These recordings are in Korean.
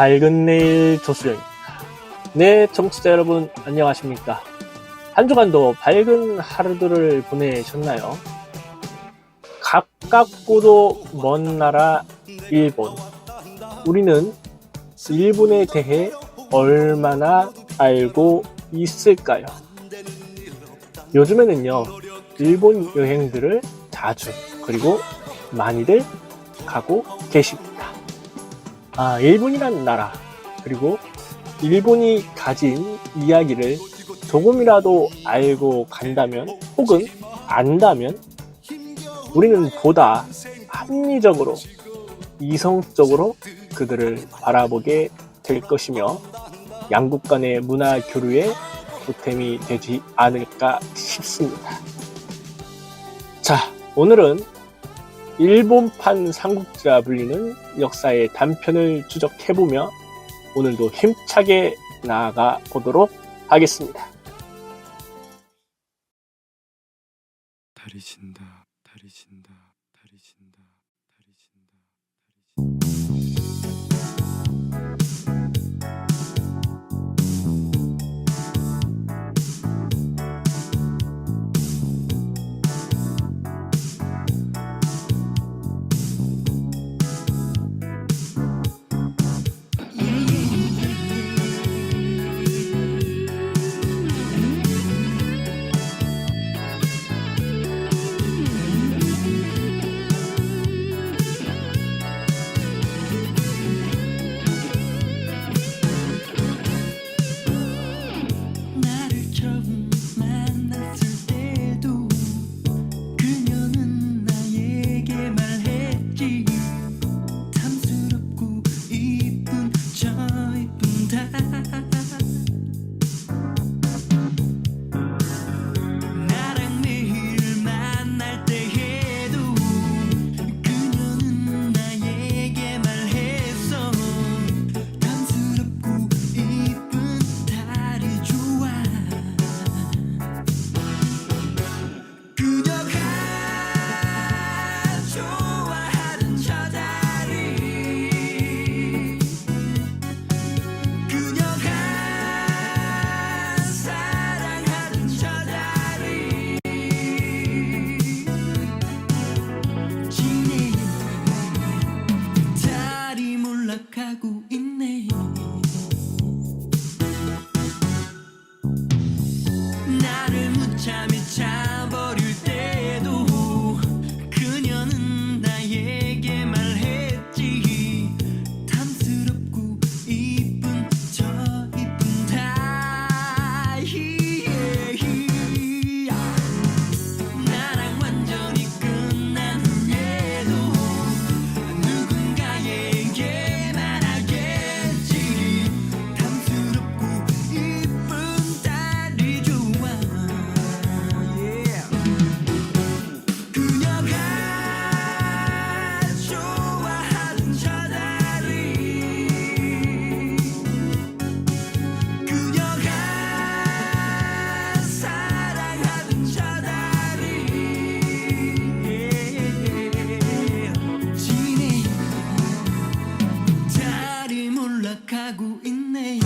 밝은 내일 조수영입니다. 네, 청취자 여러분 안녕하십니까? 한 주간도 밝은 하루들을 보내셨나요? 가깝고도 먼 나라 일본. 우리는 일본에 대해 얼마나 알고 있을까요? 요즘에는요, 일본 여행들을 자주 그리고 많이들 가고 계십니다. 일본이란 나라, 그리고 일본이 가진 이야기를 조금이라도 알고 간다면 혹은 안다면 우리는 보다 합리적으로, 이성적으로 그들을 바라보게 될 것이며 양국 간의 문화 교류에 보탬이 되지 않을까 싶습니다. 자, 오늘은 일본판 삼국지라 불리는 역사의 단편을 추적해보며 오늘도 힘차게 나아가 보도록 하겠습니다. 달이 진다, 달이 진다, 달이 진다, 달이 진다, 가고 있네. 나를 무참히 차버릴 때도 그녀는 나에게 말했지. 탐스럽고 이쁜 저 이쁜 다이. 나랑 완전히 끝난 후에도 누군가에게 가고 있네.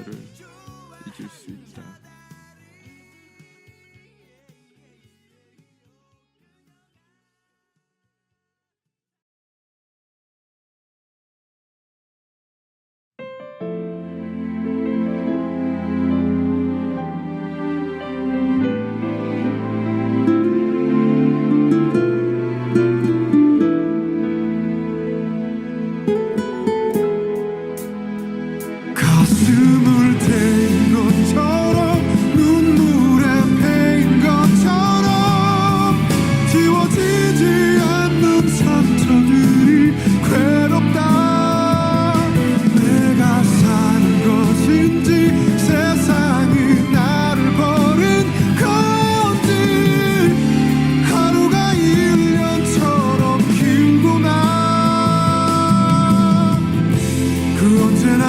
그녀를 잊을 수 있다. 가슴을 태인 것처럼 눈물에 패인 것처럼 지워지지 않는 상처들이 괴롭다. 내가 사는 것인지 세상이 나를 버린 건지 하루가 1년처럼 길구나. 그 언제나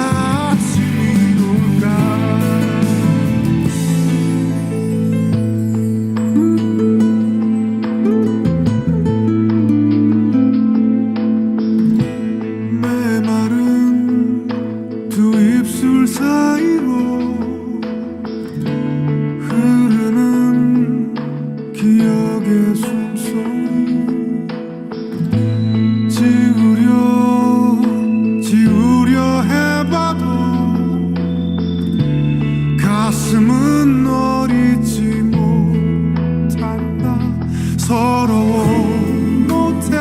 기억의 숨소리 지우려 해봐도 가슴은 널 잊지 못한다. 서러워 못해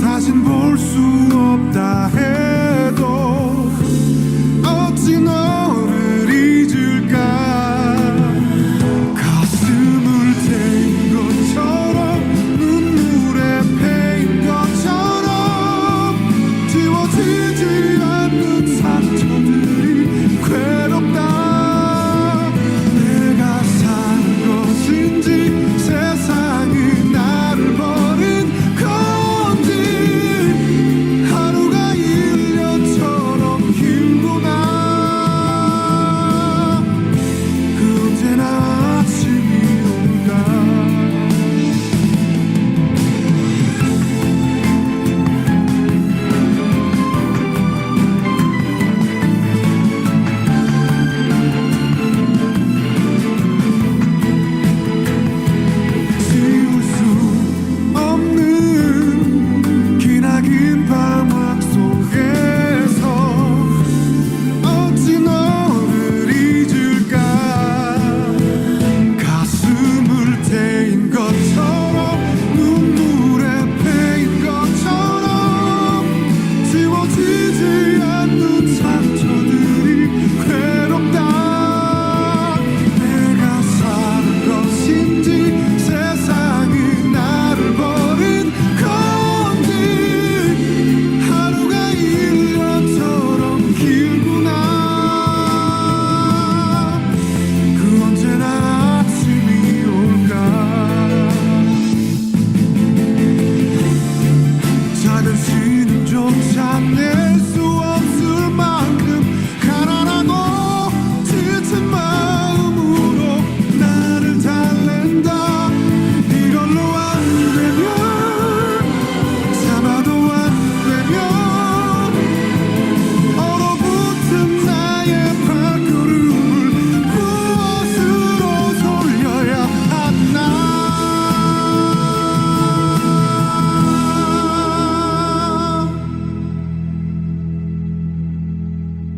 다신 볼 수 없다 해도 어찌 너를 잊을까.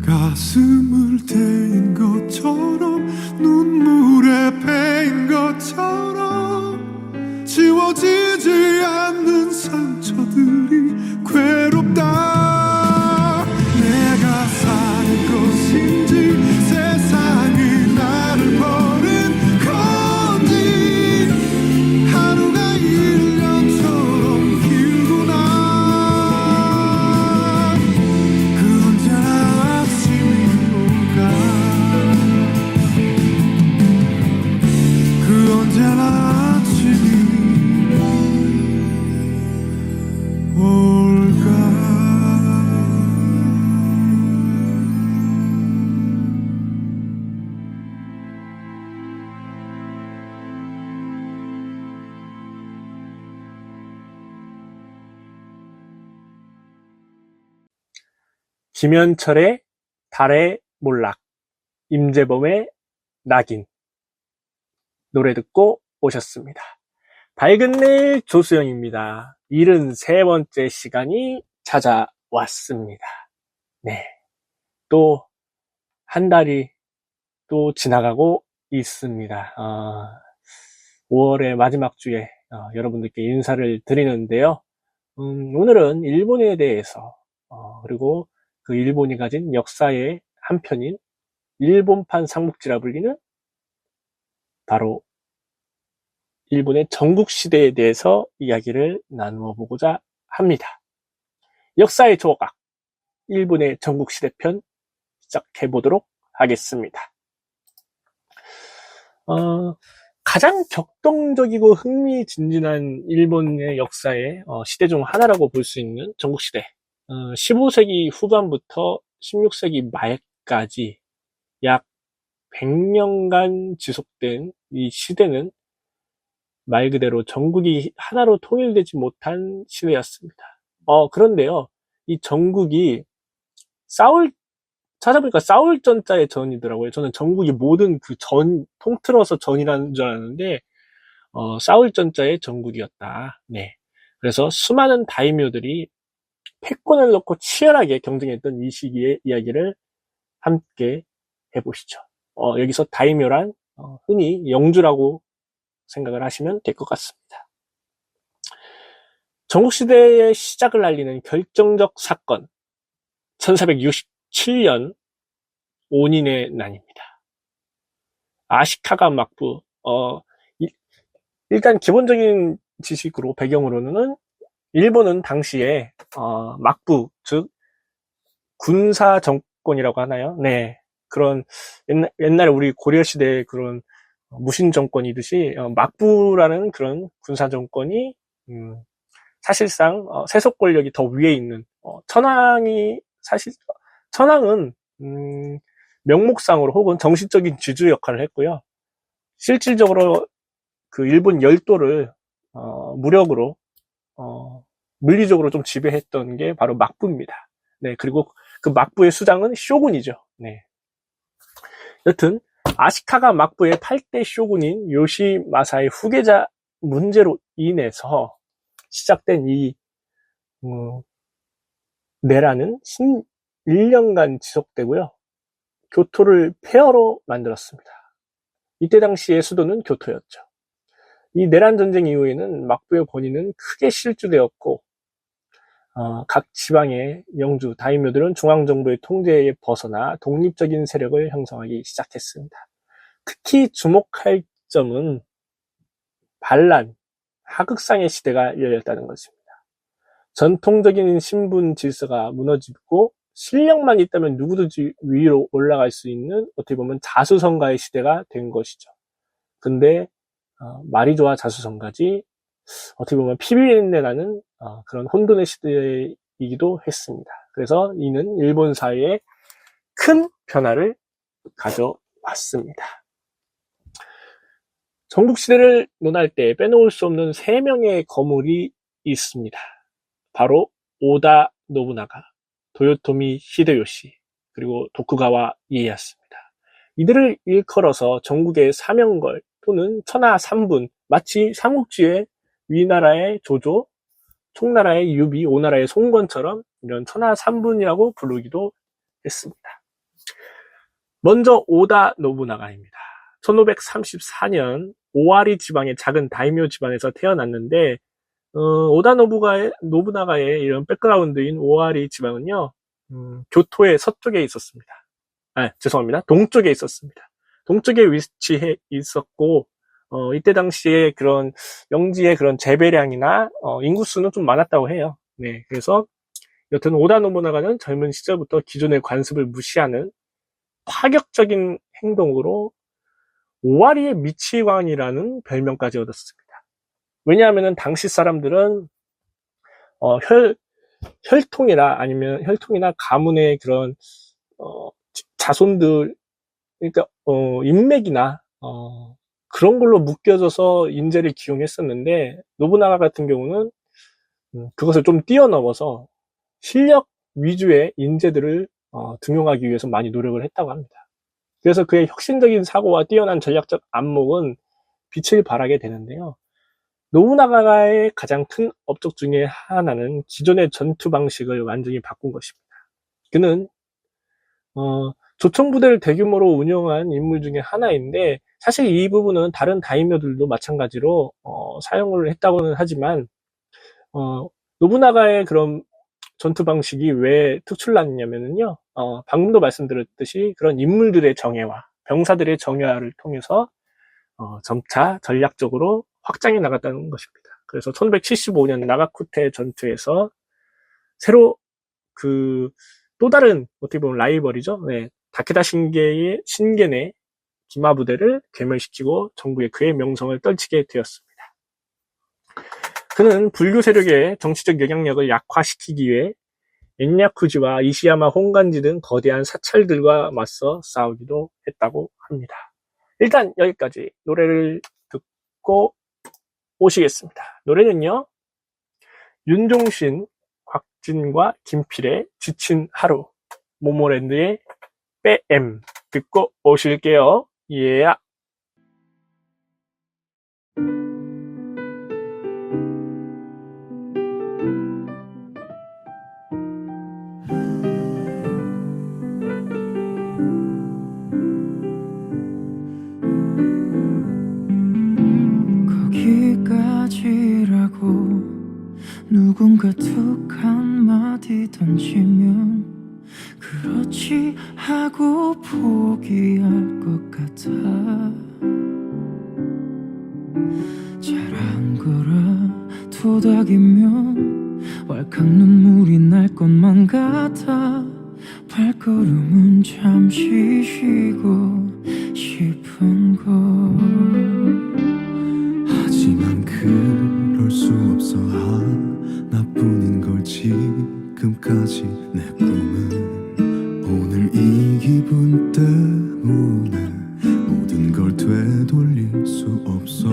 가슴을 태인 것처럼 눈물에 패인 것처럼 지워지지 않는 상처들이 괴롭다. 내가 사는 것인지 세상이 나를 버린 건지 하루가 1년처럼 길구나. 그 언제나 언제나 아침이 올까. 김현철의 달의 몰락, 임재범의 낙인 노래 듣고 오셨습니다. 밝은 내일 조수영입니다. 73번째 시간이 찾아왔습니다. 네. 또 한 달이 또 지나가고 있습니다. 5월의 마지막 주에 여러분들께 인사를 드리는데요. 오늘은 일본에 대해서 그리고 그 일본이 가진 역사의 한 편인 일본판 삼국지라 불리는 바로 일본의 전국시대에 대해서 이야기를 나누어 보고자 합니다. 역사의 조각, 일본의 전국시대 편 시작해 보도록 하겠습니다. 가장 격동적이고 흥미진진한 일본의 역사의 시대 중 하나라고 볼 수 있는 전국시대. 15세기 후반부터 16세기 말까지 약 100년간 지속된 이 시대는 말 그대로 전국이 하나로 통일되지 못한 시대였습니다. 그런데요, 이 전국이 찾아보니까 싸울 전자의 전이더라고요. 저는 전국이 모든 그 통틀어서 전이라는 줄 알았는데, 싸울 전자의 전국이었다. 네. 그래서 수많은 다이묘들이 패권을 놓고 치열하게 경쟁했던 이 시기의 이야기를 함께 해보시죠. 여기서 다이묘란, 흔히 영주라고 생각을 하시면 될 것 같습니다. 전국시대의 시작을 알리는 결정적 사건, 1467년 온인의 난입니다. 아시카가 막부, 일단 기본적인 지식으로, 배경으로는 일본은 당시에 막부, 즉 군사 정권이라고 하나요? 네, 그런 옛날에 우리 고려시대의 그런 무신 정권이듯이 막부라는 그런 군사 정권이 사실상 세속 권력이 더 위에 있는 천황은 명목상으로 혹은 정신적인 지주 역할을 했고요. 실질적으로 그 일본 열도를 무력으로 물리적으로 좀 지배했던 게 바로 막부입니다. 네, 그리고 그 막부의 수장은 쇼군이죠. 네. 여튼 아시카가 막부의 8대 쇼군인 요시마사의 후계자 문제로 인해서 시작된 이 내란은 11년간 지속되고요. 교토를 폐허로 만들었습니다. 이때 당시의 수도는 교토였죠. 이 내란 전쟁 이후에는 막부의 권위는 크게 실주되었고 각 지방의 영주, 다이묘들은 중앙정부의 통제에 벗어나 독립적인 세력을 형성하기 시작했습니다. 특히 주목할 점은 반란, 하극상의 시대가 열렸다는 것입니다. 전통적인 신분 질서가 무너지고 실력만 있다면 누구든지 위로 올라갈 수 있는 어떻게 보면 자수성가의 시대가 된 것이죠. 근데 말이 좋아 자수성가지 어떻게 보면 피비린내 나는 그런 혼돈의 시대이기도 했습니다. 그래서 이는 일본 사회에 큰 변화를 가져왔습니다. 전국시대를 논할 때 빼놓을 수 없는 3명의 거물이 있습니다. 바로 오다 노부나가, 도요토미 히데요시, 그리고 도쿠가와 이에야스입니다. 이들을 일컬어서 전국의 사명걸 또는 천하 삼분, 마치 삼국지의 위나라의 조조, 총나라의 유비, 오나라의 송건처럼 이런 천하 삼분이라고 부르기도 했습니다. 먼저 오다 노부나가입니다. 1534년 오와리 지방의 작은 다이묘 집안에서 태어났는데 오다 노부나가의 이런 백그라운드인 오와리 지방은요, 교토의 서쪽에 있었습니다. 죄송합니다. 동쪽에 있었습니다. 동쪽에 위치해 있었고, 이때 당시에 그런 영지의 그런 재배량이나 인구수는 좀 많았다고 해요. 네, 그래서 여튼 오다 노부나가는 젊은 시절부터 기존의 관습을 무시하는 파격적인 행동으로 오와리의 미치광이라는 별명까지 얻었습니다. 왜냐하면 당시 사람들은 혈통이나 가문의 그런 자손들, 그러니까 인맥이나 그런 걸로 묶여져서 인재를 기용했었는데, 노부나가 같은 경우는 그것을 좀 뛰어넘어서 실력 위주의 인재들을 등용하기 위해서 많이 노력을 했다고 합니다. 그래서 그의 혁신적인 사고와 뛰어난 전략적 안목은 빛을 발하게 되는데요. 노부나가의 가장 큰 업적 중에 하나는 기존의 전투 방식을 완전히 바꾼 것입니다. 그는 조총부대를 대규모로 운영한 인물 중에 하나인데, 사실 이 부분은 다른 다이묘들도 마찬가지로 사용을 했다고는 하지만 노부나가의 그런 전투 방식이 왜 특출났냐면요, 방금도 말씀드렸듯이 그런 인물들의 정예와 병사들의 정예화를 통해서 점차 전략적으로 확장해 나갔다는 것입니다. 그래서 1175년 나가쿠테 전투에서 새로 또 다른 어떻게 보면 라이벌이죠. 네, 다케다 신겐의 기마 부대를 괴멸시키고 전국에 그의 명성을 떨치게 되었습니다. 그는 불교 세력의 정치적 영향력을 약화시키기 위해 엔야쿠지와 이시야마 혼간지 등 거대한 사찰들과 맞서 싸우기도 했다고 합니다. 일단 여기까지 노래를 듣고 오시겠습니다. 노래는요, 윤종신, 곽진과 김필의 지친 하루, 모모랜드의 빼엠 듣고 오실게요. 예. 거기까지라고 누군가 툭 한마디 던지면 그렇지 하고 포기할 것 같아. 잘한 거라 토닥이면 왈칵 눈물이 날 것만 같아. 발걸음은 잠시 쉬고 싶은 걸. 하지만 그럴 수 없어. 하나뿐인 걸 지금까지 내 꿈은 오늘 이 기분 때문에 모든 걸 되돌릴 수 없어.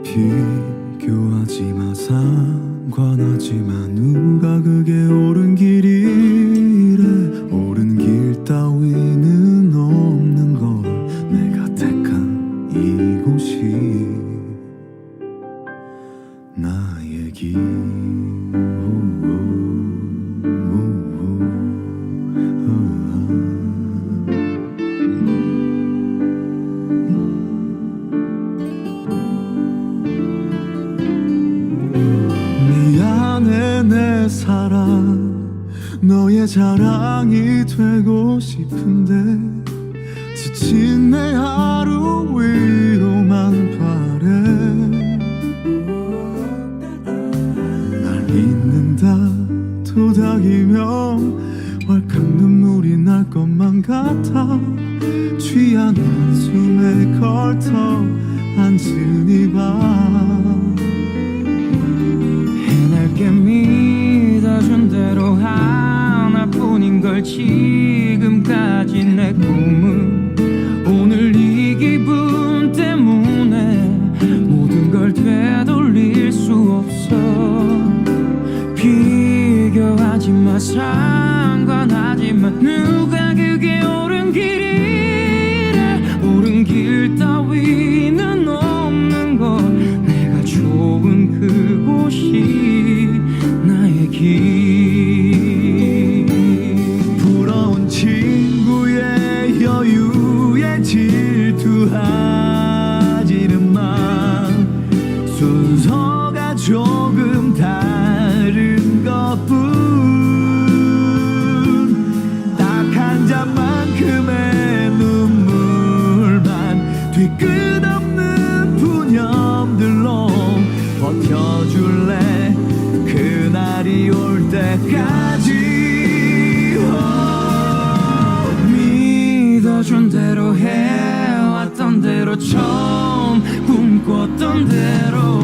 비교하지 마, 상관하지 마. 누가 그게 옳은 길이래. 옳은 길 따위는 없는 걸. 내가 택한 이곳이 나의 길. 미안해 내 사랑, 너의 자랑이 되고 싶은데 지친 내 하루 위로만 바래. 날 잊는다 토닥이면 왈칵 눈물이 날 것만 같아. 취한 한숨에 걸터 앉은 이 밤. 해낼게 믿어준 대로 하나뿐인 걸. 지금까지 내 꿈은 오늘 이 기분 때문에 모든 걸 되돌릴 수 없어. 비교하지 마, 상관하지 마. 누가 그게 옳은 길이래. 옳은 길 따위는 없는 걸. 내가 좋은 그곳이 나의 길. 부러운 친구의 여유에 질투하지는 마. 순서가 조금 다른 것뿐. 딱 한 잔만큼의 눈물만 뒤끝없는 푸념들로 버텨줄래. 그날이 올 때까지. 믿어준 대로 해왔던 대로 처음 꿈꿨던 대로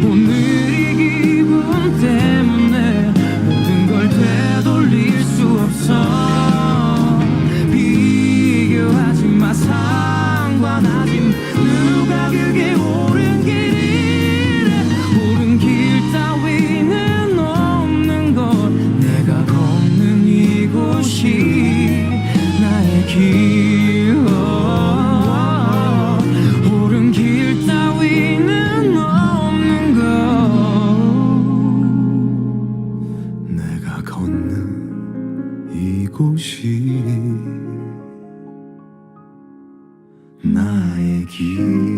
오늘 이 기분 때문에 모든 걸 되돌릴 수 없어. 비교하지 마, 상관하지 마. 누가 그게 옳은 길이래. 옳은 길 따위는 없는 걸. 내가 걷는 이 길 옳은 길 따위는 없는 것 내가 걷는 이곳이 나의 길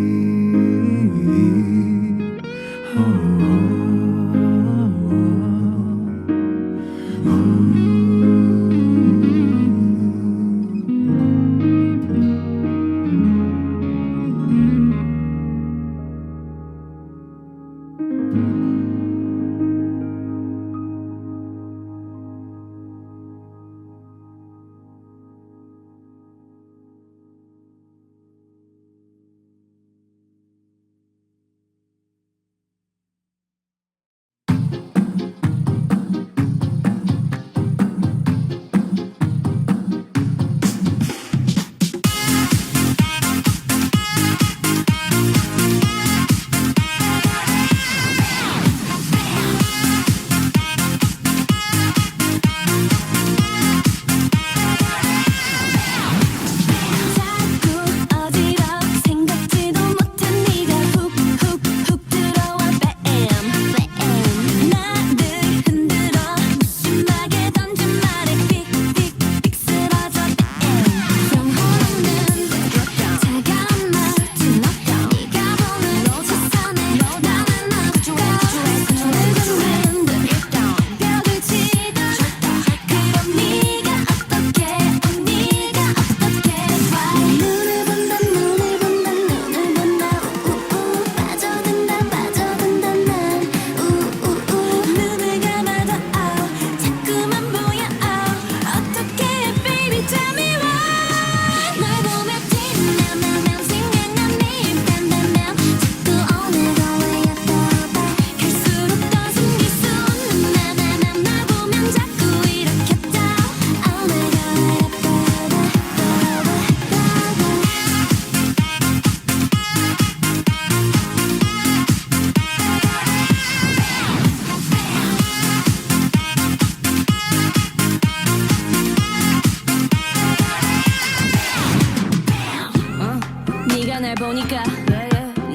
날 보니까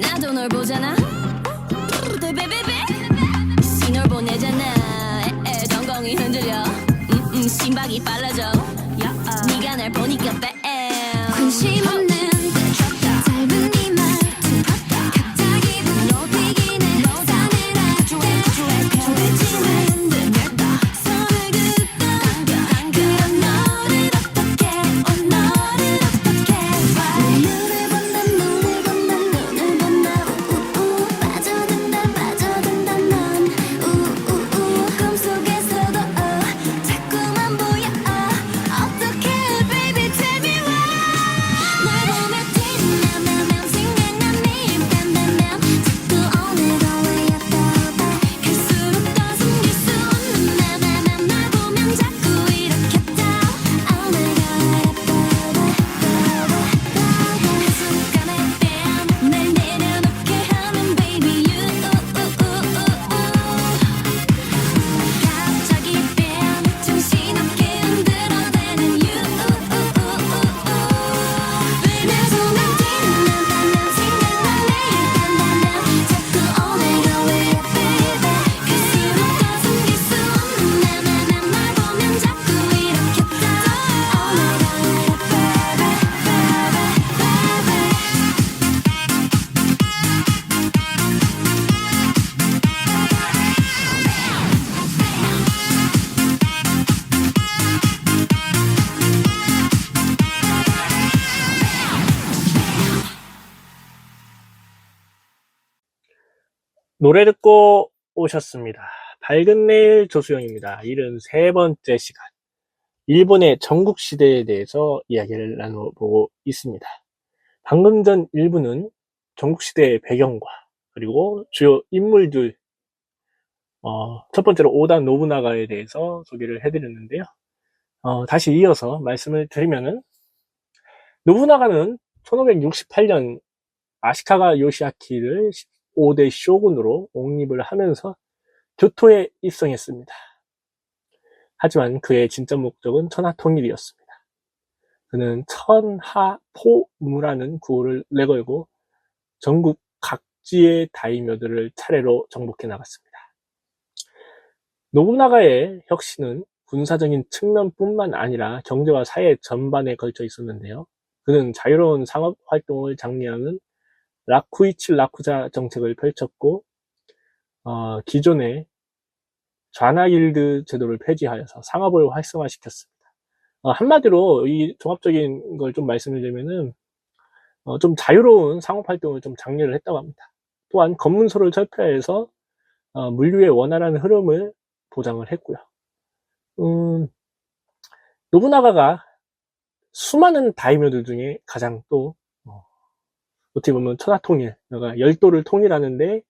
나도 널 보잖아. 신호를 보내잖아. 전공이 흔들려. 심박이 빨라져. 네가 날 보니까 관심 없는 짧은 네 말투 갑자기 높이긴 해. 조개지는 듯 손을 긋던 그런 너를 어떻게 너를 어떻게 봐. 눈을 본다 눈을 본다 눈을 본다 우우 빠져든다 빠져든다 넌 우우우 꿈속에서도 자꾸만 보여 어떻게 baby tell me why. 널 보면 뒷나면 생각난 매일 땀나면 자꾸 오늘도 왜 예뻐봐. 갈수록 더 숨길 수 없는 나만 널 보면 자꾸 이렇게 떠. Oh my god 한순간에 뺨 날 내려놓게 하는 baby you 갑자기 뺨 정신없게 흔들어대는 you 내 손을 뒷난다면 생각난 매일 땀나면 자꾸 오늘도 왜 baby. 갈수록 더 숨길 수 없는 나만 널 보면 자꾸 이렇게 떠. Oh my god 노래 듣고 오셨습니다. 밝은 내일 조수영입니다. 73번째 시간. 일본의 전국시대에 대해서 이야기를 나눠보고 있습니다. 방금 전 1부는 전국시대의 배경과 그리고 주요 인물들, 첫 번째로 오다 노부나가에 대해서 소개를 해드렸는데요. 다시 이어서 말씀을 드리면은, 노부나가는 1568년 아시카가 요시아키를 5대 쇼군으로 옹립을 하면서 교토에 입성했습니다. 하지만 그의 진짜 목적은 천하통일이었습니다. 그는 천하포무라는 구호를 내걸고 전국 각지의 다이묘들을 차례로 정복해 나갔습니다. 노부나가의 혁신은 군사적인 측면뿐만 아니라 경제와 사회 전반에 걸쳐 있었는데요. 그는 자유로운 상업 활동을 장려하는 라쿠이치 라쿠자 정책을 펼쳤고 기존의 좌나길드 제도를 폐지하여서 상업을 활성화시켰습니다. 한마디로 이 종합적인 걸 좀 말씀을 드리면은 좀 자유로운 상업 활동을 좀 장려를 했다고 합니다. 또한 검문소를 철폐해서 물류의 원활한 흐름을 보장을 했고요. 노부나가가 수많은 다이묘들 중에 가장 또 어떻게 보면 천하통일, 그러니까 열도를 통일하는데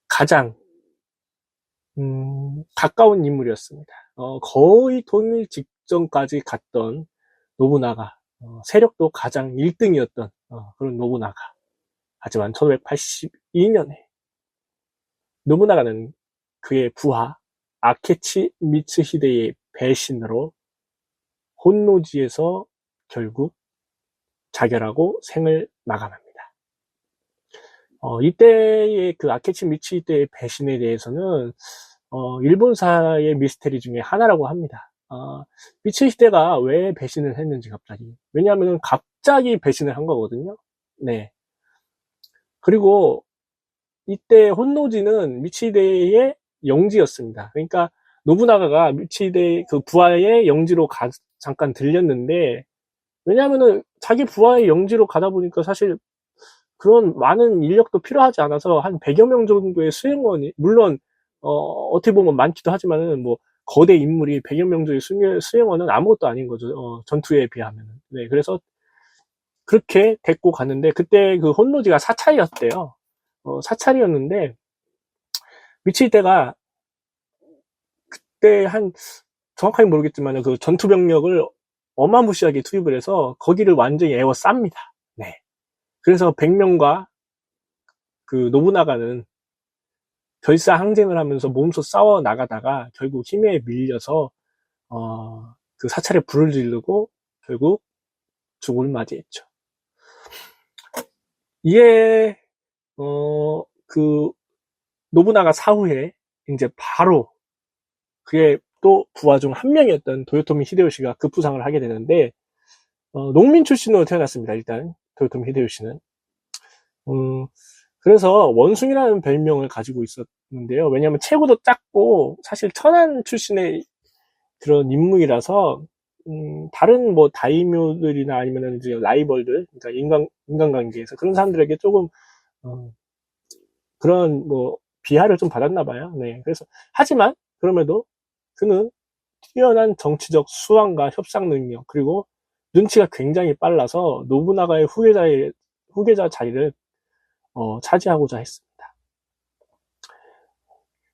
가장 가까운 인물이었습니다. 거의 통일 직전까지 갔던 노부나가, 세력도 가장 1등이었던 그런 노부나가. 하지만 1582년에 노부나가는 그의 부하 아케치 미츠히데의 배신으로 혼노지에서 결국 자결하고 생을 마감합니다. 이때의 그 아케치 미츠히데의 배신에 대해서는 일본사의 미스테리 중에 하나라고 합니다. 미츠히데가 왜 배신을 했는지 갑자기. 왜냐하면 갑자기 배신을 한 거거든요. 네. 그리고 이때 혼노지는 미츠히데의 영지였습니다. 그러니까 노부나가가 미츠히데 그 부하의 영지로 잠깐 들렸는데, 왜냐하면은 자기 부하의 영지로 가다 보니까 사실 그런 많은 인력도 필요하지 않아서 한 100여 명 정도의 수행원이, 물론 어떻게 보면 많기도 하지만은 뭐 거대 인물이 100여 명 정도의 수행원은 아무것도 아닌 거죠. 전투에 비하면은. 네, 그래서 그렇게 데리고 갔는데, 그때 그 혼노지가 사찰이었대요. 사찰이었는데 미치히데가 그때 정확하게 모르겠지만 그 전투 병력을 어마무시하게 투입을 해서 거기를 완전히 에워쌉니다. 네. 그래서 100명과 그 노부나가는 결사항쟁을 하면서 몸소 싸워 나가다가 결국 힘에 밀려서 그 사찰에 불을 지르고 결국 죽음을 맞이했죠. 이에 그 노부나가 사후에 이제 바로 그의 또 부하 중 한 명이었던 도요토미 히데요시가 급부상을 하게 되는데, 농민 출신으로 태어났습니다. 일단 도요토미 히데요시는. 그래서 원숭이라는 별명을 가지고 있었는데요. 왜냐하면 체구도 작고 사실 천한 출신의 그런 인물이라서 다른 뭐 다이묘들이나 아니면 이제 라이벌들, 그러니까 인간관계에서 그런 사람들에게 조금 그런 뭐 비하를 좀 받았나 봐요. 네. 그래서 하지만 그럼에도 그는 뛰어난 정치적 수완과 협상 능력, 그리고 눈치가 굉장히 빨라서 노부나가의 후계자 자리를 차지하고자 했습니다.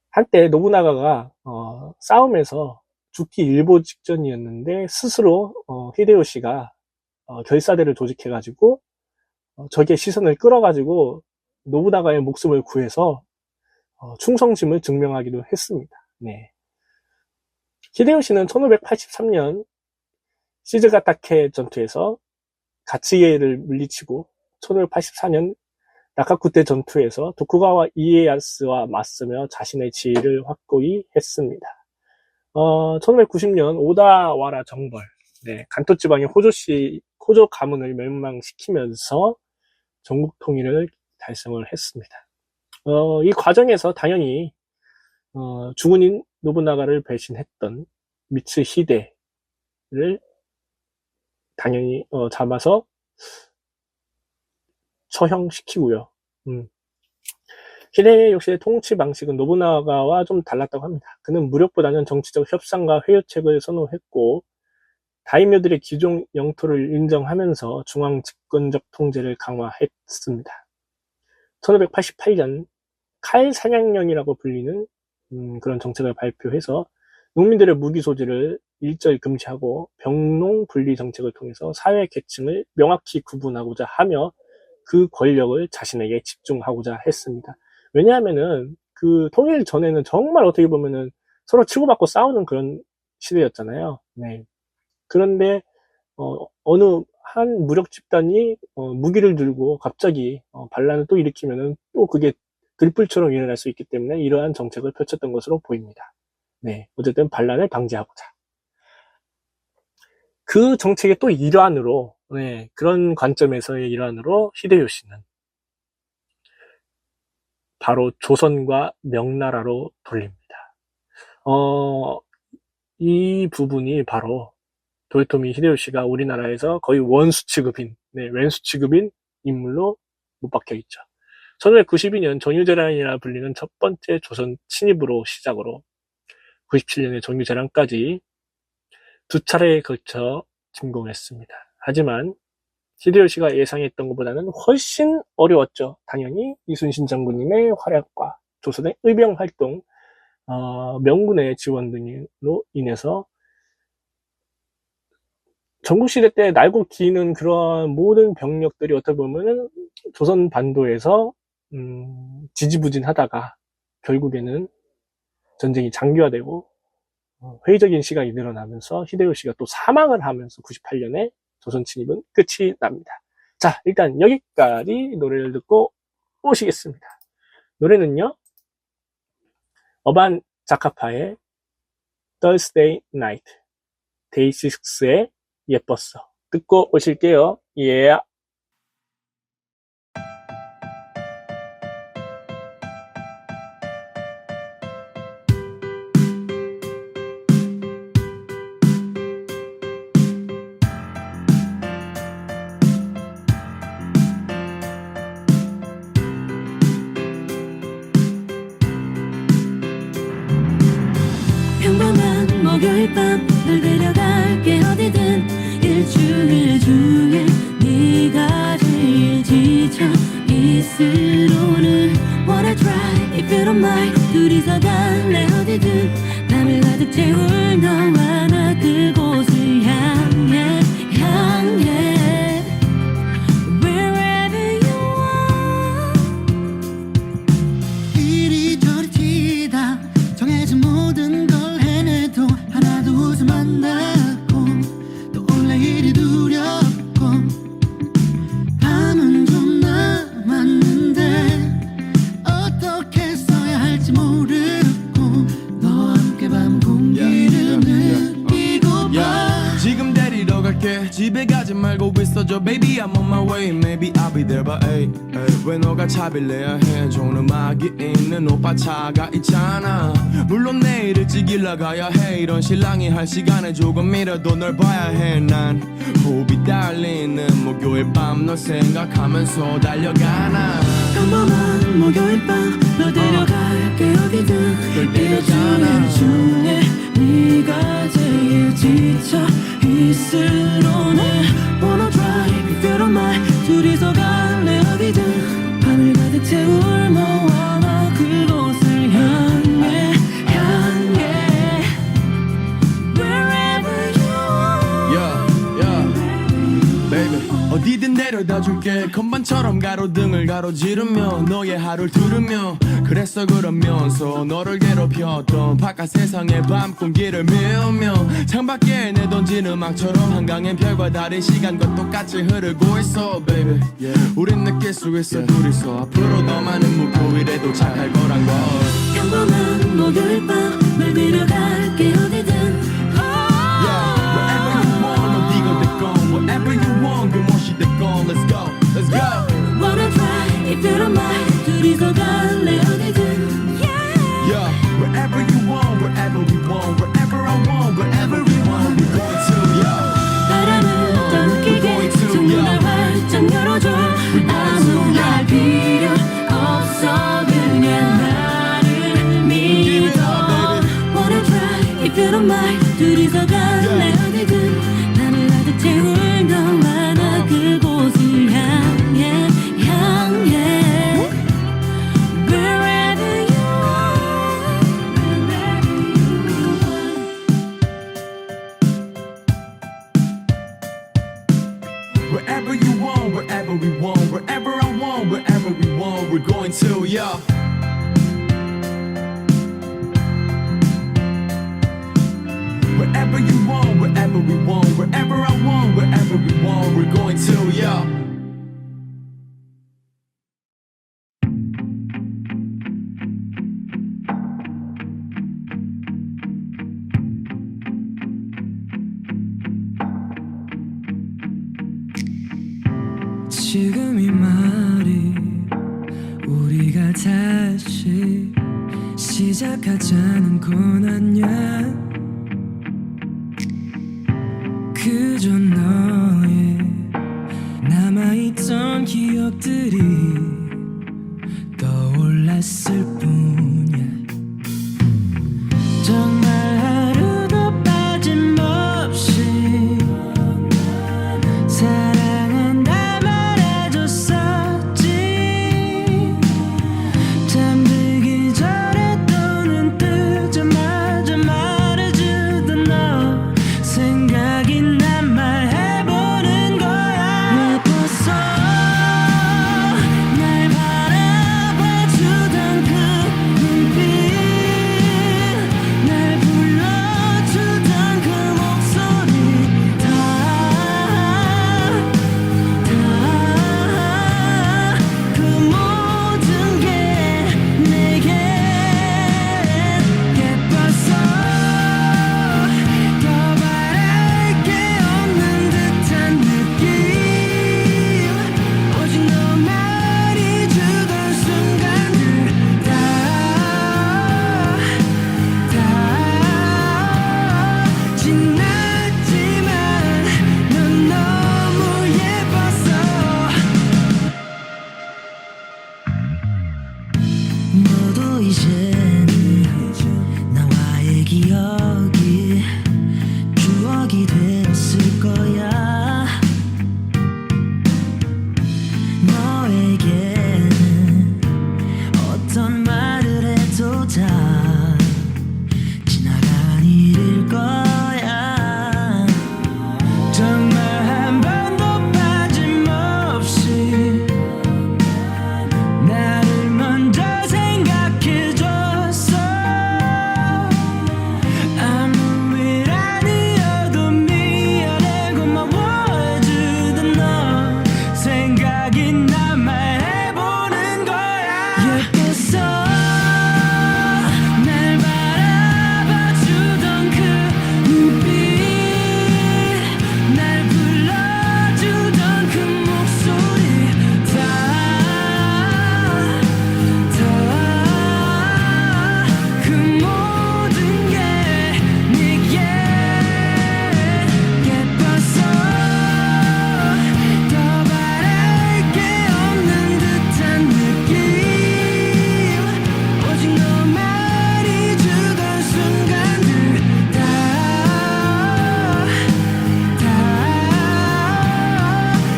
한때 노부나가가 싸움에서 죽기 일보 직전이었는데 스스로 히데요시가 결사대를 조직해가지고 적의 시선을 끌어가지고 노부나가의 목숨을 구해서 충성심을 증명하기도 했습니다. 네. 히데요시는 1583년 시즈가타케 전투에서 가츠이에를 물리치고 1584년 나카쿠테 전투에서 도쿠가와 이에야스와 맞서며 자신의 지위를 확고히 했습니다. 1590년 오다와라 정벌, 네, 간토 지방의 호조 가문을 멸망시키면서 전국 통일을 달성을 했습니다. 이 과정에서 당연히 주군인 노부나가를 배신했던 미츠히데를 당연히 잡아서 처형시키고요. 히데요시의 통치 방식은 노부나가와 좀 달랐다고 합니다. 그는 무력보다는 정치적 협상과 회유책을 선호했고 다이묘들의 기존 영토를 인정하면서 중앙 집권적 통제를 강화했습니다. 1588년 칼 사냥령이라고 불리는 그런 정책을 발표해서 농민들의 무기 소지를 일절 금지하고 병농 분리 정책을 통해서 사회 계층을 명확히 구분하고자 하며 그 권력을 자신에게 집중하고자 했습니다. 왜냐하면은 그 통일 전에는 정말 어떻게 보면은 서로 치고받고 싸우는 그런 시대였잖아요. 네. 그런데 어느 한 무력 집단이 무기를 들고 갑자기 반란을 또 일으키면은 또 그게 들불처럼 일어날 수 있기 때문에 이러한 정책을 펼쳤던 것으로 보입니다. 네, 어쨌든 반란을 방지하고자. 그 정책의 또 일환으로, 네, 그런 관점에서의 일환으로 히데요시는 바로 조선과 명나라로 돌립니다. 이 부분이 바로 도요토미 히데요시가 우리나라에서 거의 원수 취급인, 네, 왼수 취급인 인물로 못 박혀 있죠. 1592년 정유재란이라 불리는 첫 번째 조선 침입으로 시작으로 97년의 정유재란까지 두 차례에 걸쳐 침공했습니다. 하지만 히데요시가 예상했던 것보다는 훨씬 어려웠죠. 당연히 이순신 장군님의 활약과 조선의 의병 활동, 명군의 지원 등으로 인해서 전국시대 때 날고 기는 그런 모든 병력들이 어떻게 보면은 조선 반도에서 지지부진하다가 결국에는 전쟁이 장기화되고 회의적인 시간이 늘어나면서 히데요시가 또 사망을 하면서 98년에 조선 침입은 끝이 납니다. 자, 일단 여기까지 노래를 듣고 오시겠습니다. 노래는요, 어반 자카파의 Thursday Night, 데이식스의 예뻤어. 듣고 오실게요. 예. 평범한 목요일 밤 널 데려갈게 어디든 일주일 중에 네가 제일 지쳐 있으로는 Wanna try if you don't mind 둘이서 갈래 어디든 밤을 가득 채울 너와 나 그곳을 향해 Wherever you are 이리저리 튀다 정해진 모든 걸 해내도 하나도 웃음 안 났고 또 원래 일이 두렵고 밤은 좀 남았는데 어떻게 써야 할지 모르고 너와 함께 밤 공기를 느끼고 봐 지금 데리러 갈게 집에 가지 말고 있어줘 Baby I'm on my way Maybe I'll be there by 8 왜 너가 차비를 내야 해 좋은 음악이 있는 오빠 차가 있잖아 물론 내일 일찍 일 나가야 해 이런 신랑이 할 시간에 조금이라도 널 봐야 해 난 호흡이 달리는 목요일 밤 널 생각하면서 달려가나 평범한 목요일 밤 너 데려갈게 어디든 일주일 중에 네가 제일 지쳐 있으로는 Wanna drive if you don't mind 둘이서 갈래 어디든 밤을 가득 채울 너와 나 그곳을 향해 Wherever you are Baby 어디든 데려다 줄게 건반처럼 가로등을 가로지르며 너의 하루를 들으며 그랬어 그러면서 너를 괴롭혔던 바깥 세상의 밤 공기를 메우며 창밖에 내던진 음악처럼 한강엔 별과 달의 시간과 똑같이 흐르고 있어 baby 우린 느낄 수 있어 둘이서 앞으로 더 많은 목요일에 도착할 거란 걸 평범한 목요일 밤 널 데려갈게 어디든 Wherever you want 어디가 됐건 Whatever you want 그 무엇이 됐건 Let's go Let's go Wanna try if you don't mind 둘이서 갈래 어디든 Yeah, wherever you want, wherever we want, wherever I want, wherever we want, we're going to, yeah. 바람을 떠느끼게 창문을 활짝 열어줘 아무 말 필요 없어 그냥 나를 믿어 Wanna try if you don't mind 둘이서 갈래 어디든 밤을 가득 채울 너와 나 그곳을 향해 Wherever you Wherever you want, wherever we want, wherever I want, wherever we want, we're going to, yeah. Wherever you want, wherever we want, wherever I want, wherever 지금 이 말이 우리가 다시 시작하자는 건 아냐. 그저 너의 남아있던 기억들이 떠올랐을 뿐이야. 정말 하루도 빠짐없이 사랑한다 말해줬었지. 잠들기 전에 또 눈 뜨자마자 말해주던 너 생각이 난 말해보는 거야. 예뻤어 날 바라봐주던 그 눈빛, 날 불러주던 그 목소리, 그 모든 게 내겐 예뻤어. 더 바랄 게 없는 듯한 느낌, 오직 너만이 주던 순간들 다 지났지만 넌 너무 예뻤어. 너도 이제는 나와의 기억이 추억이 되었을 거야. 너에게는 어떤 말을 해도 다 지나간 일일 거야. 정말 한 번도 빠짐없이 나를 먼저 생각해줬어. 아무 일 아니어도 미안해 고마워해주던 너 생각이 나 말해보는 거야. 예뻤어 날 바라봐주던 그 눈빛, 날 불러주던 그 목소리, 그 모든 게 내게 예뻤어. 더 바랄 게 없는 듯한 느낌, 오직 너만이 주던 순간들 다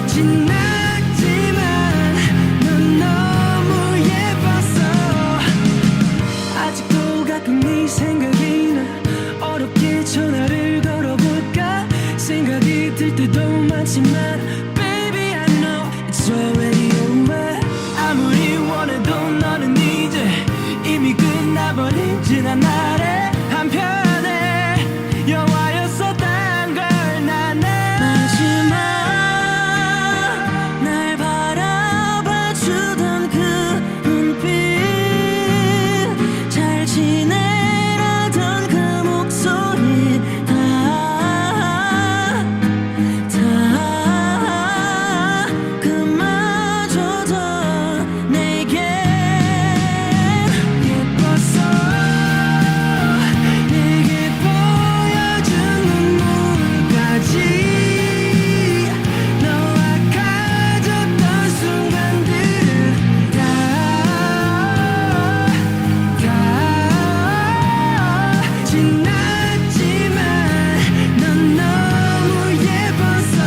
지났지만 넌 너무 예뻤어. 아직도 가끔 네 생각이 나. 어렵게 전화를 걸어볼까 생각이 들 때도 많지만 Baby I know it's already over. 아무리 원해도 너는 이제 이미 끝나버린 지난 날의 한편의 영화였었단 걸 난 알. 마지막 날 바라봐주던 그 눈빛, 잘 지내라던 그 목소리, 그마저도 내겐 예뻤어. 내게 보여준 눈물까지 너와 가졌던 순간들 다 지났지만 넌 너무 예뻤어.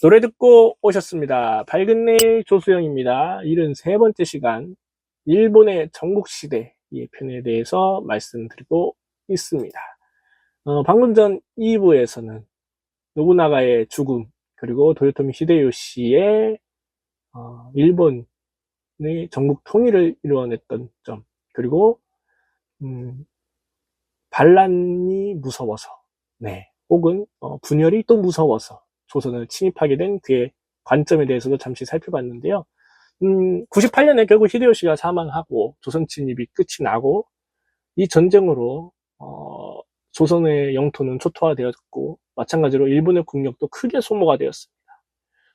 노래 듣고 오셨습니다. 밝은 내일 조수영입니다. 73번째 시간 일본의 전국시대 이 편에 대해서 말씀드리고 있습니다. 방금 전 2부에서는 노부나가의 죽음, 그리고 도요토미 히데요시의 일본의 전국 통일을 이루어냈던 점, 그리고 반란이 무서워서, 네, 혹은 분열이 또 무서워서 조선을 침입하게 된 그의 관점에 대해서도 잠시 살펴봤는데요. 98년에 결국 히데요시가 사망하고 조선 침입이 끝이 나고 이 전쟁으로 조선의 영토는 초토화되었고 마찬가지로 일본의 국력도 크게 소모가 되었습니다.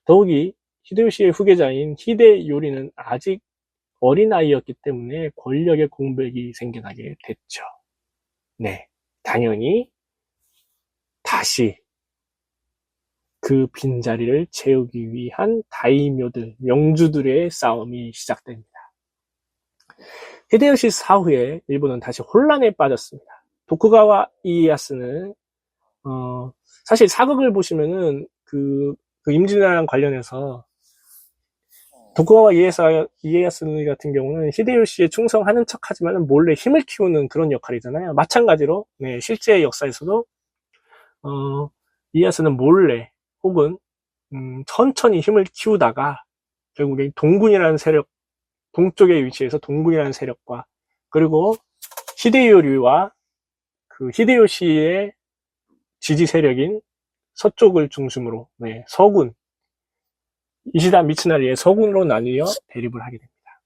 더욱이 히데요시의 후계자인 히데요리는 아직 어린아이였기 때문에 권력의 공백이 생겨나게 됐죠. 네, 당연히 다시 그 빈자리를 채우기 위한 다이묘들, 영주들의 싸움이 시작됩니다. 히데요시 사후에 일본은 다시 혼란에 빠졌습니다. 도쿠가와 이에야스는 사실 사극을 보시면은 그 임진왜란 관련해서 도쿠가와 이에야스 같은 경우는 히데요시에 충성하는 척하지만 몰래 힘을 키우는 그런 역할이잖아요. 마찬가지로 네, 실제 역사에서도 이에야스는 몰래 혹은 천천히 힘을 키우다가 결국에 동군이라는 세력, 동쪽에 위치해서 동군이라는 세력과 그리고 히데요리와 그 히데요시의 지지 세력인 서쪽을 중심으로 네, 서군 이시다 미츠나리의 서군으로 나뉘어 대립을 하게 됩니다.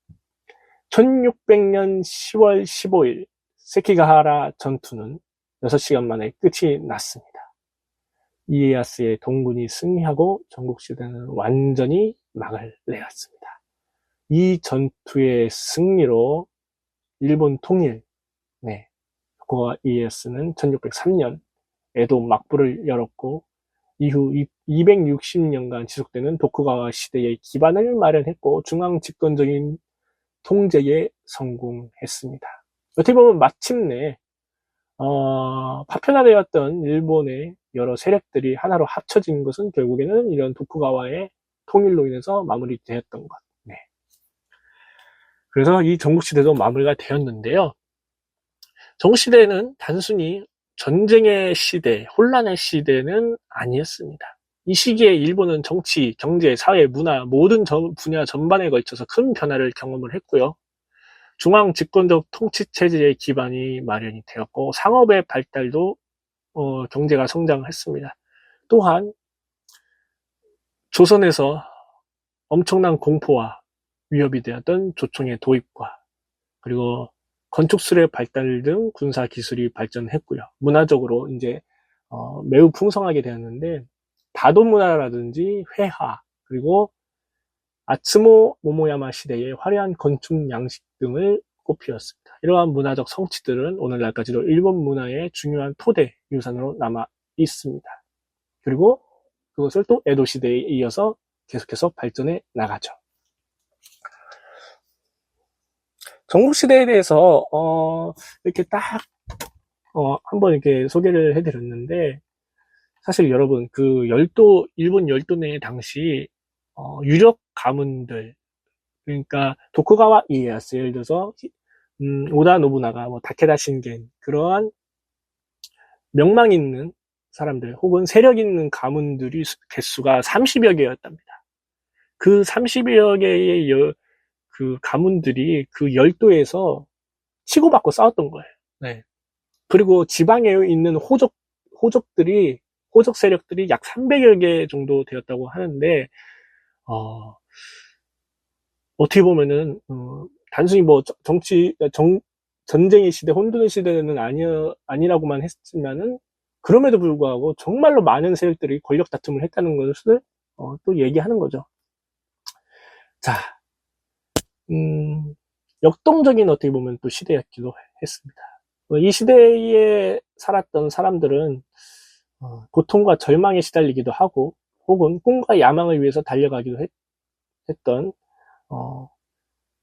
1600년 10월 15일 세키가하라 전투는 6시간 만에 끝이 났습니다. 이에야스의 동군이 승리하고 전국시대는 완전히 막을 내렸습니다. 이 전투의 승리로 일본 통일, 네, 도쿠가와 이에야스는 1603년 에도 막부를 열었고 이후 260년간 지속되는 도쿠가와 시대의 기반을 마련했고 중앙 집권적인 통제에 성공했습니다. 어떻게 보면 마침내 파편화되었던 일본의 여러 세력들이 하나로 합쳐진 것은 결국에는 이런 도쿠가와의 통일로 인해서 마무리되었던 것. 네. 그래서 이 전국시대도 마무리가 되었는데요. 전국시대는 단순히 전쟁의 시대, 혼란의 시대는 아니었습니다. 이 시기에 일본은 정치, 경제, 사회, 문화 모든 분야 전반에 걸쳐서 큰 변화를 경험을 했고요. 중앙 집권적 통치 체제의 기반이 마련이 되었고 상업의 발달도 경제가 성장했습니다. 또한 조선에서 엄청난 공포와 위협이 되었던 조총의 도입과 그리고 건축술의 발달 등 군사 기술이 발전했고요. 문화적으로 이제 매우 풍성하게 되었는데 다도 문화라든지 회화 그리고 아츠모 모모야마 시대의 화려한 건축 양식 등을 꼽히었습니다. 이러한 문화적 성취들은 오늘날까지도 일본 문화의 중요한 토대 유산으로 남아 있습니다. 그리고 그것을 또 에도 시대에 이어서 계속해서 발전해 나가죠. 전국시대에 대해서 이렇게 딱 한번 이렇게 소개를 해드렸는데 사실 여러분 그 일본 열도내 당시 유력 가문들 그러니까 도쿠가와 이에야스 예를 들어서 오다 노부나가 다케다 신겐 그러한 명망 있는 사람들 혹은 세력 있는 가문들이 개수가 30여 개였답니다. 그 30여 개의 그 가문들이 그 열도에서 치고받고 싸웠던 거예요. 네. 그리고 지방에 있는 호족 세력들이 약 300여 개 정도 되었다고 하는데, 어떻게 보면은, 단순히 전쟁의 시대, 혼돈의 시대는 아니라고만 했지만은, 그럼에도 불구하고 정말로 많은 세력들이 권력 다툼을 했다는 것을, 또 얘기하는 거죠. 자, 역동적인 어떻게 보면 또 시대였기도 했습니다. 이 시대에 살았던 사람들은 고통과 절망에 시달리기도 하고 혹은 꿈과 야망을 위해서 달려가기도 했던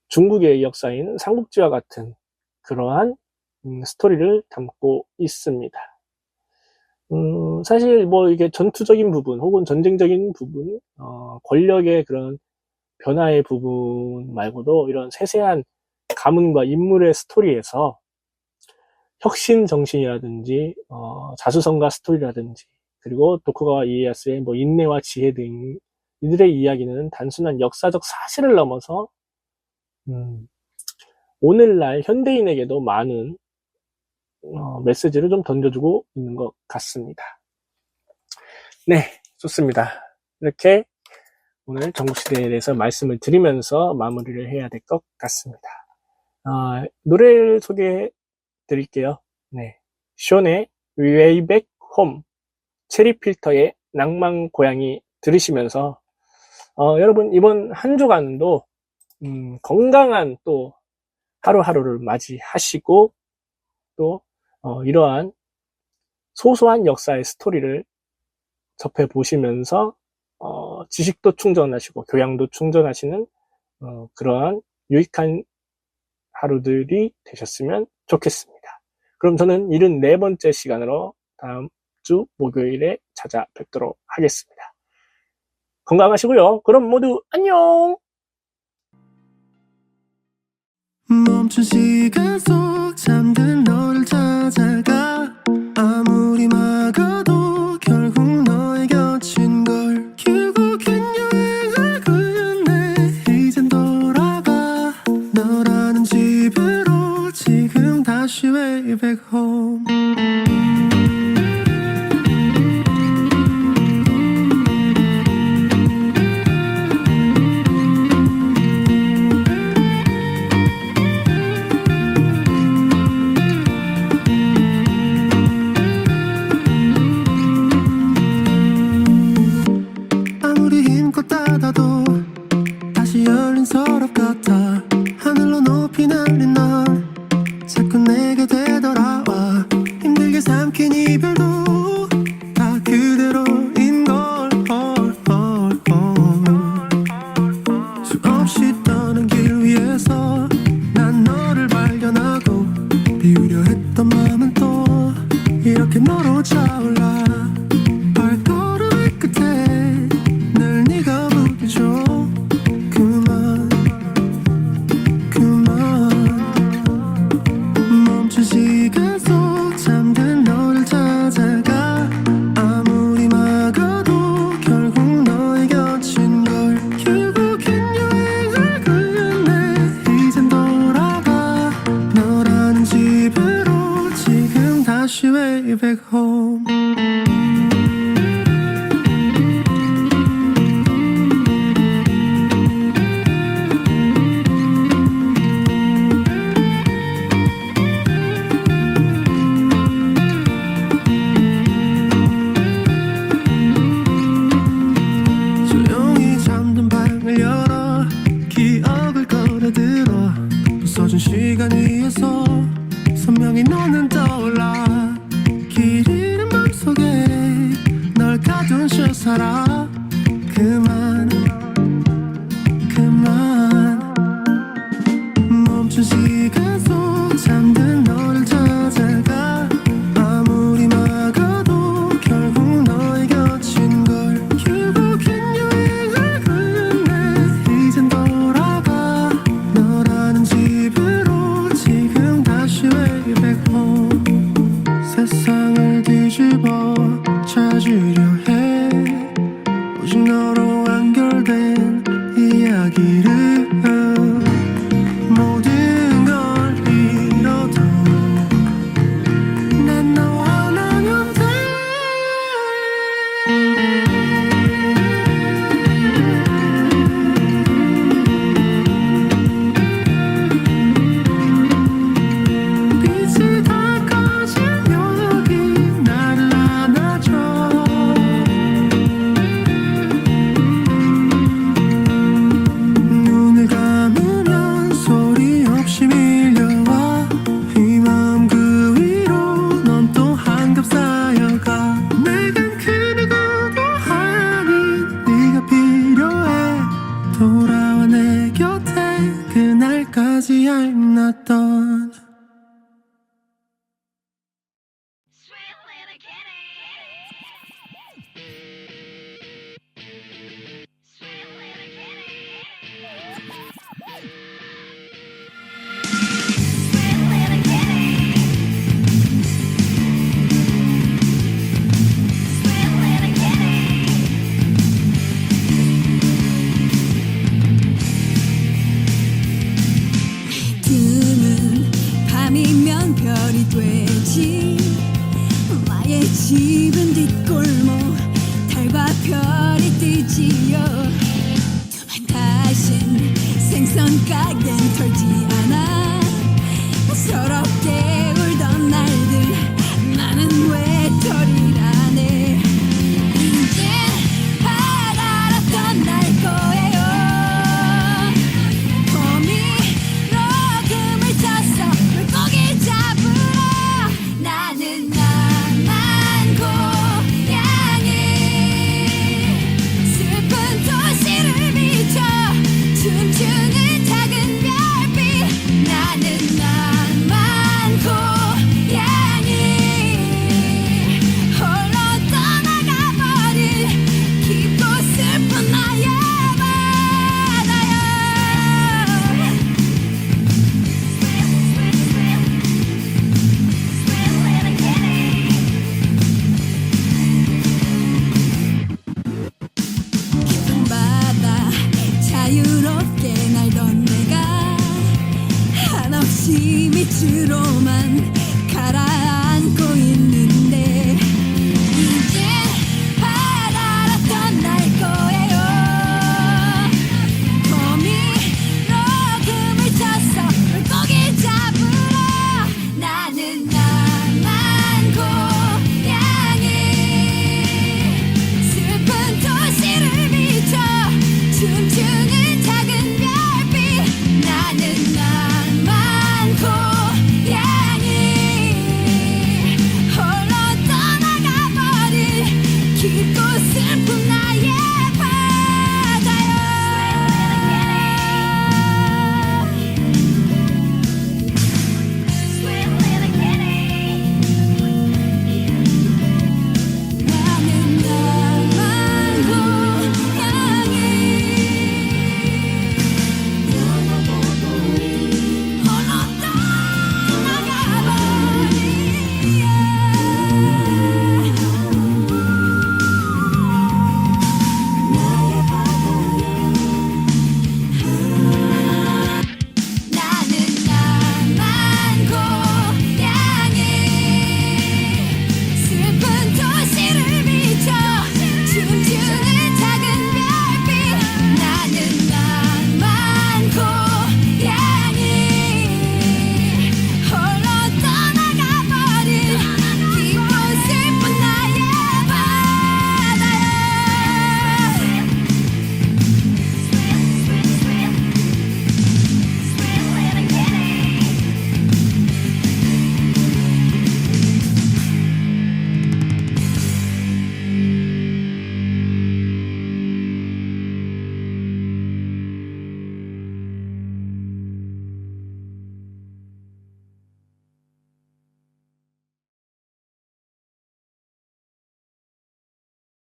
중국의 역사인 삼국지와 같은 그러한 스토리를 담고 있습니다. 사실 이게 전투적인 부분 혹은 전쟁적인 부분 권력의 그런 변화의 부분 말고도 이런 세세한 가문과 인물의 스토리에서 혁신 정신이라든지 자수성가 스토리라든지 그리고 도쿠가와 이에야스의 인내와 지혜 등 이들의 이야기는 단순한 역사적 사실을 넘어서 오늘날 현대인에게도 많은 메시지를 좀 던져주고 있는 것 같습니다. 네, 좋습니다. 이렇게 오늘 전국시대에 대해서 말씀을 드리면서 마무리를 해야 될 것 같습니다. 노래를 소개해 드릴게요. 네. 션의 Way Back Home, 체리필터의 낭만 고양이 들으시면서 여러분 이번 한 주간도 건강한 또 하루하루를 맞이하시고 또 이러한 소소한 역사의 스토리를 접해보시면서 지식도 충전하시고 교양도 충전하시는 그러한 유익한 하루들이 되셨으면 좋겠습니다. 그럼 저는 74번째 시간으로 다음 주 목요일에 찾아뵙도록 하겠습니다. 건강하시고요. 그럼 모두 안녕! 멈춘 시간 속 잠든 너를 찾아가 아무리 막아도 결국 너의 곁인 걸 결국엔 여행을 끝내 이젠 돌아가 너라는 집으로 지금 다시 way back home 아무리 힘껏 닫아도 다시 열린 서랍 같아 하늘로 높이 날린 넌 자꾸 내게 되돌아와 힘들게 삼킨 이별도 다 그대로인 걸 수없이 떠는 길 위에서 난 너를 발견하고 비우려 했던 마음은 또 이렇게 너로 차올라 발걸음의 끝에 늘 네가 부딪혀 그만 멈춘 시간 속 잠든 너를 찾아가 아무리 막아도 결국 너의 곁인 걸 결국엔 여행을 끝내 이젠 돌아가 너라는 집으로 지금 다시 way back home 조용히 잠든 방을 열어 기억을 꺼내들어 부서진 시간 위에서 선명히 너는 떠올라 길 잃은 맘속에 널 가둔 셔서라 그만 멈춘 시간 속 잠든 너를 찾아가 아무리 막아도 결국 너의 곁인 걸 결국엔 여행을 끝내 이젠 돌아가 너라는 집으로 지금 다시 way back home 세상을 뒤집어 찾으려 해 버리지요 다신 생선 가게는 털지